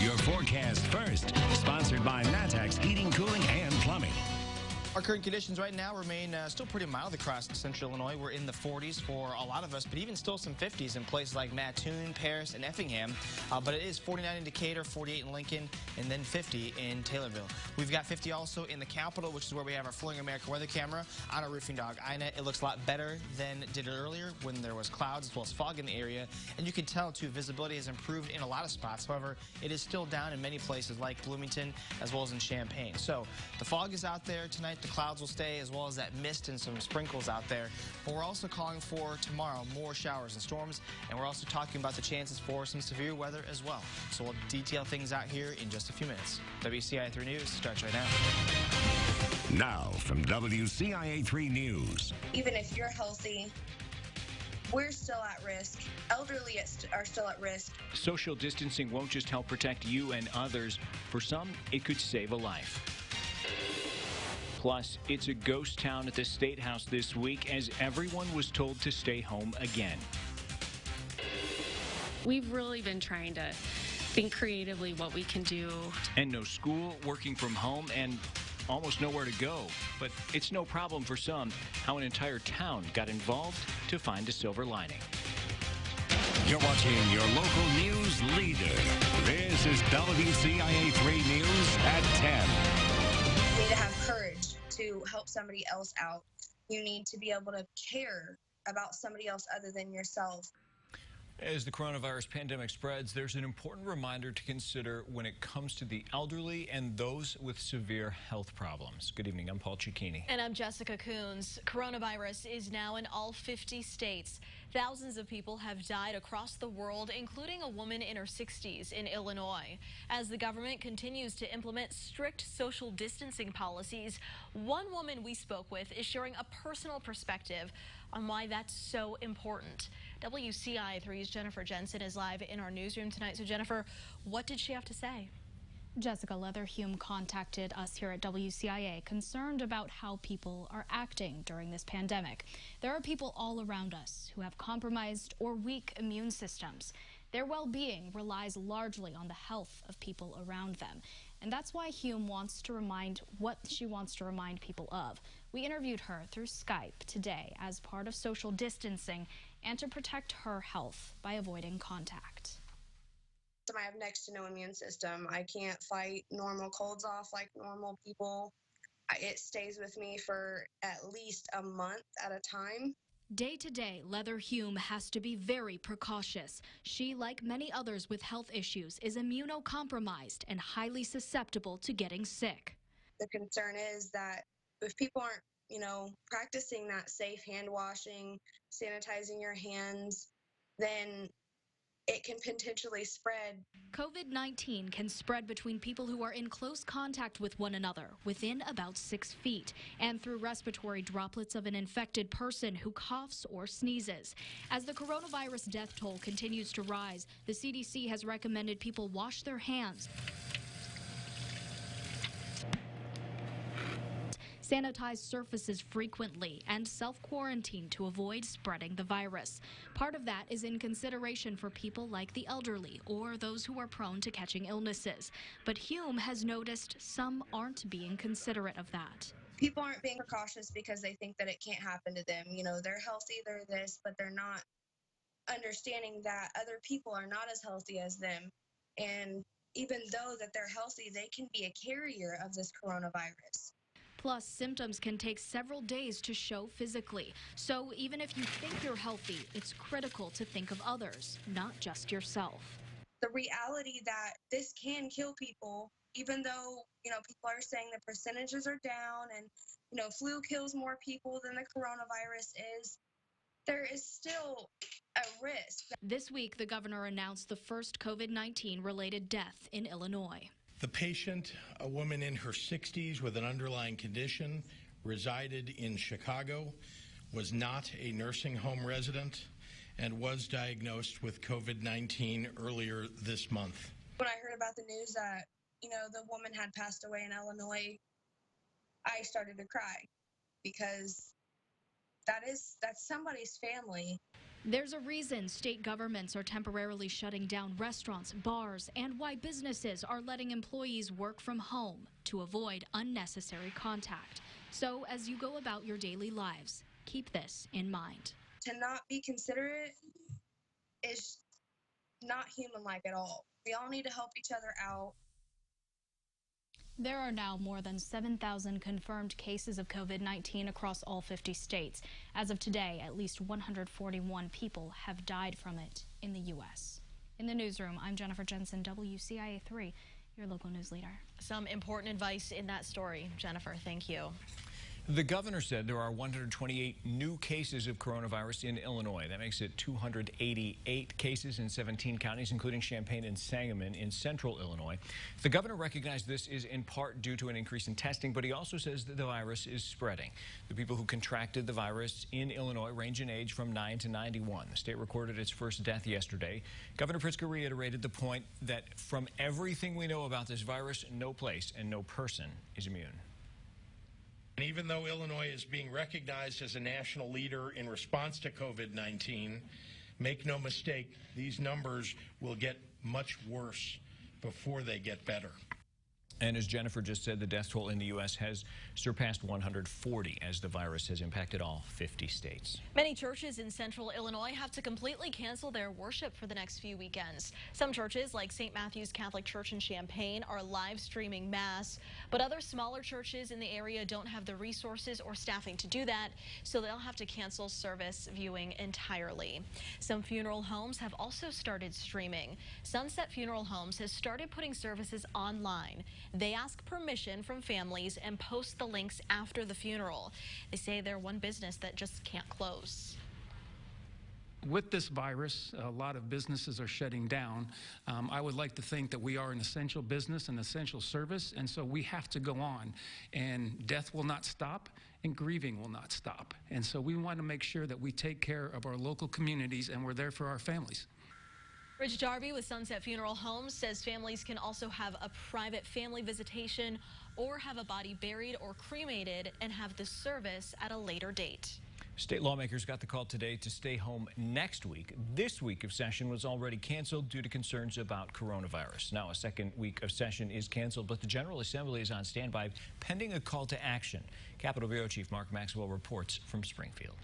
your forecast first. Sponsored by Natax Heating, Cooling, and Plumbing. Our current conditions right now remain still pretty mild across central Illinois. We're in the 40s for a lot of us, but even still some 50s in places like Mattoon, Paris, and Effingham. But it is 49 in Decatur, 48 in Lincoln, and then 50 in Taylorville. We've got 50 also in the capital, which is where we have our Flooring America weather camera on our roofing dog iNet. It looks a lot better than it did earlier when there was clouds as well as fog in the area. And you can tell, too, visibility has improved in a lot of spots. However, it is still down in many places like Bloomington as well as in Champaign. So the fog is out there tonight. The clouds will stay, as well as that mist and some sprinkles out there. But we're also calling for tomorrow more showers and storms, and we're also talking about the chances for some severe weather as well. So we'll detail things out here in just a few minutes. WCIA 3 News starts right now. Now from WCIA 3 News. Even if you're healthy, we're still at risk. Elderly are still at risk. Social distancing won't just help protect you and others. For some, it could save a life. Plus, it's a ghost town at the State House this week as everyone was told to stay home again. We've really been trying to think creatively what we can do. And no school, working from home, and almost nowhere to go. But it's no problem for some how an entire town got involved to find a silver lining. You're watching your local news leader. This is WCIA 3 News at 10. You need to have courage to help somebody else out. You need to be able to care about somebody else other than yourself. As the coronavirus pandemic spreads, there's an important reminder to consider when it comes to the elderly and those with severe health problems. Good evening, I'm Paul Cicchini. And I'm Jessica Coons. Coronavirus is now in all 50 states. Thousands of people have died across the world, including a woman in her 60s in Illinois. As the government continues to implement strict social distancing policies, one woman we spoke with is sharing a personal perspective on why that's so important. WCIA 3's Jennifer Jensen is live in our newsroom tonight. So Jennifer, what did she have to say? Jessica, HUME contacted us here at WCIA, concerned about how people are acting during this pandemic. There are people all around us who have compromised or weak immune systems. Their well-being relies largely on the health of people around them. And that's why HUME wants to remind people of. We interviewed her through Skype today as part of social distancing and to protect her health by avoiding contact. I have next to no immune system. I can't fight normal colds off like normal people. It stays with me for at least a month at a time. Day to day, HUME has to be very precautious. She, like many others with health issues, is immunocompromised and highly susceptible to getting sick. The concern is that if people aren't, practicing that safe hand washing, sanitizing your hands, then it can potentially spread. COVID-19 can spread between people who are in close contact with one another within about 6 feet and through respiratory droplets of an infected person who coughs or sneezes. As the coronavirus death toll continues to rise, the CDC has recommended people wash their hands, sanitize surfaces frequently, and self-quarantine to avoid spreading the virus. Part of that is in consideration for people like the elderly or those who are prone to catching illnesses. But HUME has noticed some aren't being considerate of that. People aren't being precautious because they think that it can't happen to them. They're healthy, they're this, but they're not understanding that other people are not as healthy as them. And even though that they're healthy, they can be a carrier of this coronavirus. Plus, symptoms can take several days to show physically. So even if you think you're healthy, it's critical to think of others, not just yourself. The reality that this can kill people, even though, people are saying the percentages are down and, flu kills more people than the coronavirus is, there is still a risk. This week, the governor announced the first COVID-19 related death in Illinois. The patient, a woman in her 60s with an underlying condition, resided in Chicago, was not a nursing home resident, and was diagnosed with COVID-19 earlier this month. When I heard about the news that, the woman had passed away in Illinois, I started to cry because that's somebody's family. There's a reason state governments are temporarily shutting down restaurants, bars, and why businesses are letting employees work from home to avoid unnecessary contact. So as you go about your daily lives, keep this in mind. To not be considerate is not human-like at all. We all need to help each other out. There are now more than 7,000 confirmed cases of COVID-19 across all 50 states. As of today, at least 141 people have died from it in the U.S. In the newsroom, I'm Jennifer Jensen, WCIA 3, your local news leader. Some important advice in that story. Jennifer, thank you. The governor said there are 128 new cases of coronavirus in Illinois. That makes it 288 cases in 17 counties, including Champaign and Sangamon in central Illinois. The governor recognized this is in part due to an increase in testing, but he also says that the virus is spreading. The people who contracted the virus in Illinois range in age from 9 to 91. The state recorded its first death yesterday. Governor Pritzker reiterated the point that from everything we know about this virus, no place and no person is immune. And even though Illinois is being recognized as a national leader in response to COVID-19, make no mistake, these numbers will get much worse before they get better. And as Jennifer just said, the death toll in the U.S. has surpassed 140 as the virus has impacted all 50 states. Many churches in central Illinois have to completely cancel their worship for the next few weekends. Some churches, like St. Matthew's Catholic Church in Champaign, are live streaming Mass, but other smaller churches in the area don't have the resources or staffing to do that, so they'll have to cancel service viewing entirely. Some funeral homes have also started streaming. Sunset Funeral Homes has started putting services online. They ask permission from families and post the links after the funeral. They say they're one business that just can't close. With this virus, a lot of businesses are shutting down. I would like to think that we are an essential business, an essential service, and so we have to go on. And death will not stop, and grieving will not stop. And so we want to make sure that we take care of our local communities, and we're there for our families. Rich Darby with Sunset Funeral Homes says families can also have a private family visitation or have a body buried or cremated and have the service at a later date. State lawmakers got the call today to stay home next week. This week of session was already canceled due to concerns about coronavirus. Now a second week of session is canceled, but the General Assembly is on standby pending a call to action. Capitol Bureau Chief Mark Maxwell reports from Springfield.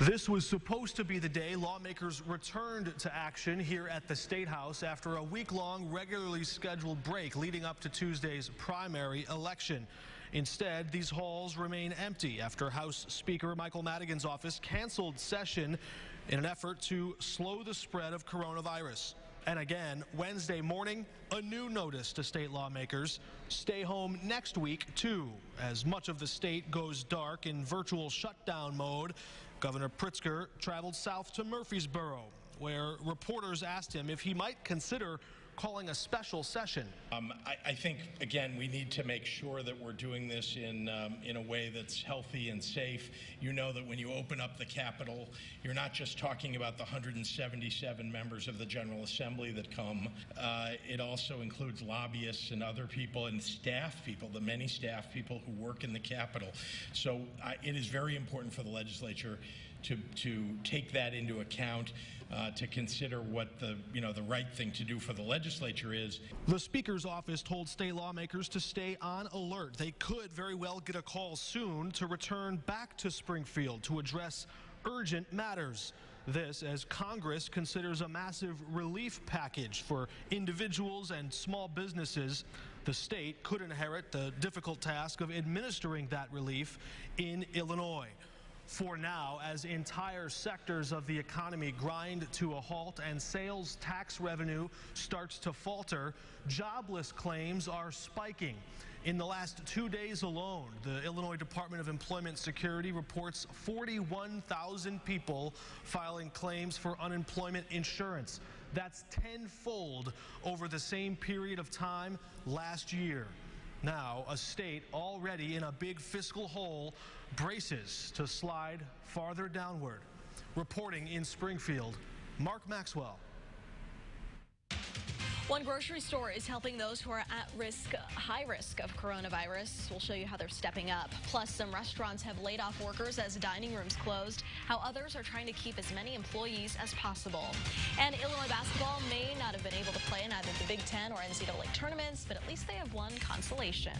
This was supposed to be the day lawmakers returned to action here at the State House after a week-long regularly scheduled break leading up to Tuesday's primary election. Instead, these halls remain empty after House Speaker Michael Madigan's office canceled session in an effort to slow the spread of coronavirus. And again, Wednesday morning, a new notice to state lawmakers: stay home next week, too, as much of the state goes dark in virtual shutdown mode. Governor Pritzker traveled south to Murfreesboro, where reporters asked him if he might consider calling a special session. I think, again, we need to make sure that we're doing this in a way that's healthy and safe. You know that when you open up the Capitol, you're not just talking about the 177 members of the General Assembly that come. It also includes lobbyists and other people and staff people, the many staff people who work in the Capitol. So it is very important for the legislature to take that into account, to consider what the right thing to do for the legislature is. The Speaker's office told state lawmakers to stay on alert. They could very well get a call soon to return back to Springfield to address urgent matters. This as Congress considers a massive relief package for individuals and small businesses. The state could inherit the difficult task of administering that relief in Illinois. For now, as entire sectors of the economy grind to a halt and sales tax revenue starts to falter, jobless claims are spiking. In the last 2 days alone, the Illinois Department of Employment Security reports 41,000 people filing claims for unemployment insurance. That's tenfold over the same period of time last year. Now, a state already in a big fiscal hole braces to slide farther downward. Reporting in Springfield, Mark Maxwell. One grocery store is helping those who are at risk, high risk of coronavirus. We'll show you how they're stepping up. Plus, some restaurants have laid off workers as dining rooms closed, how others are trying to keep as many employees as possible. And Illinois basketball may not have been able to play in either the Big Ten or NCAA tournaments, but at least they have won consolation.